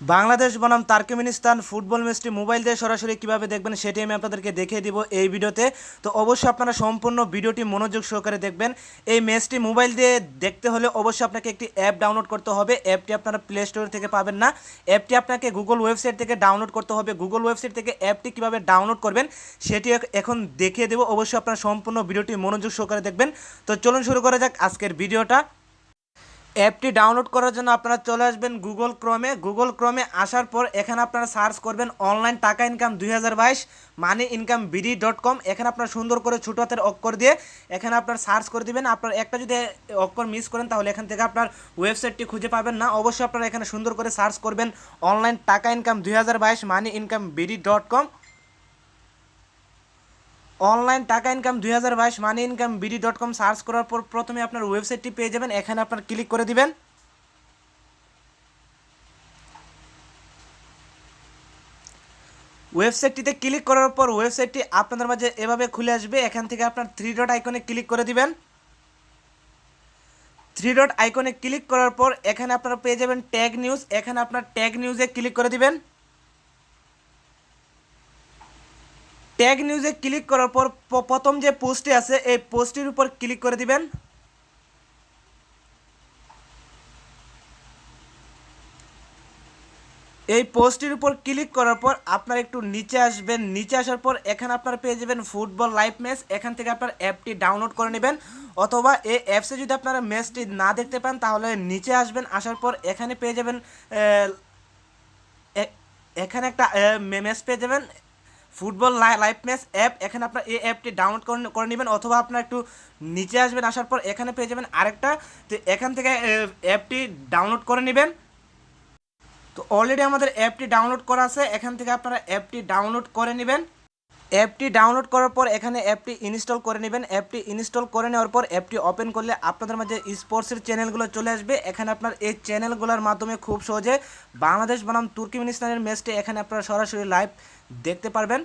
বাংলাদেশ বনাম তার্কমেনিস্তান ফুটবল ম্যাচটি মোবাইল দিয়ে সরাসরি কীভাবে দেখবেন সেটি আমি আপনাদেরকে দেখিয়ে দিব এই ভিডিওতে। তো অবশ্যই আপনারা সম্পূর্ণ ভিডিওটি মনোযোগ সহকারে দেখবেন। এই ম্যাচটি মোবাইল দিয়ে দেখতে হলে অবশ্যই আপনাকে একটি অ্যাপ ডাউনলোড করতে হবে। অ্যাপটি আপনারা প্লে স্টোর থেকে পাবেন না, অ্যাপটি আপনাকে গুগল ওয়েবসাইট থেকে ডাউনলোড করতে হবে। গুগল ওয়েবসাইট থেকে অ্যাপটি কীভাবে ডাউনলোড করবেন সেটি এখন দেখিয়ে দেবো। অবশ্যই আপনারা সম্পূর্ণ ভিডিওটি মনোযোগ সহকারে দেখবেন। তো চলুন শুরু করা যাক আজকের ভিডিওটা। অ্যাপটি ডাউনলোড করার জন্য আপনারা চলে আসবেন গুগল ক্রমে আসার পর এখানে আপনারা সার্চ করবেন অনলাইন টাকা ইনকাম 2022 মানি ইনকাম বিডি.কম। এখানে আপনারা সুন্দর করে ছোটো হাতের অক্ষর দিয়ে এখানে আপনার সার্চ করে দিবেন। আপনার একটা যদি অক্ষর মিস করেন তাহলে এখান থেকে আপনার ওয়েবসাইটটি খুঁজে পাবেন না। অবশ্যই আপনারা এখানে সুন্দর করে সার্চ করবেন অনলাইন টাকা ইনকাম 2022 মানি ইনকাম বিডি.কম। অনলাইন টাকা ইনকাম 2022 মানি ইনকাম বিডি.কম সার্চ করার পর প্রথমে আপনার ওয়েবসাইটটি পেয়ে যাবেন। এখানে আপনার ক্লিক করে দিবেন। ওয়েবসাইটটিতে ক্লিক করার পর ওয়েবসাইটটি আপনাদের মাঝে এভাবে খুলে আসবে। এখান থেকে আপনার থ্রি ডট আইকনে ক্লিক করে দিবেন। থ্রি ডট আইকনে ক্লিক করার পর এখানে আপনারা পেয়ে যাবেন ট্যাগ নিউজ। এখানে আপনার ট্যাগ নিউজে ক্লিক করে দিবেন। ট্যাগ নিউজে ক্লিক করার পর প্রথম যে পোস্টটি আছে এই পোস্টটির উপর ক্লিক করে দিবেন। এই পোস্টের উপর ক্লিক করার পর আপনারা একটু নিচে আসবেন। নিচে আসার পর এখানে আপনারা পেয়ে যাবেন ফুটবল লাইভ ম্যাচ। এখান থেকে আপনার অ্যাপটি ডাউনলোড করে নেবেন, অথবা এই অ্যাপসে যদি আপনারা ম্যাচটি না দেখতে পান তাহলে নিচে আসবেন। আসার পর এখানে পেয়ে যাবেন এখানে একটা ম্যাচ পেয়ে যাবেন ফুটবল লাইভ ম্যাচ অ্যাপ। এখানে আপনার এই অ্যাপটি ডাউনলোড করে নেবেন, অথবা আপনার একটু নিচে আসবেন। আসার পর এখানে পেয়ে যাবেন আরেকটা, তো এখান থেকে অ্যাপটি ডাউনলোড করে নেবেন। তো অলরেডি আমাদের অ্যাপটি ডাউনলোড করা আছে, এখান থেকে আপনারা অ্যাপটি ডাউনলোড করে নেবেন। অ্যাপটি ডাউনলোড করার পর এখানে অ্যাপটি ইনস্টল করে নেবেন। অ্যাপটি ইনস্টল করে নেওয়ার পর অ্যাপটি ওপেন করলে আপনাদের মাঝে স্পোর্টসের চ্যানেলগুলো চলে আসবে। এখানে আপনার এই চ্যানেলগুলোর মাধ্যমে খুব সহজে বাংলাদেশ বনাম তুর্কমেনিস্তানের ম্যাচটি এখানে আপনারা সরাসরি লাইভ দেখতে পারবেন।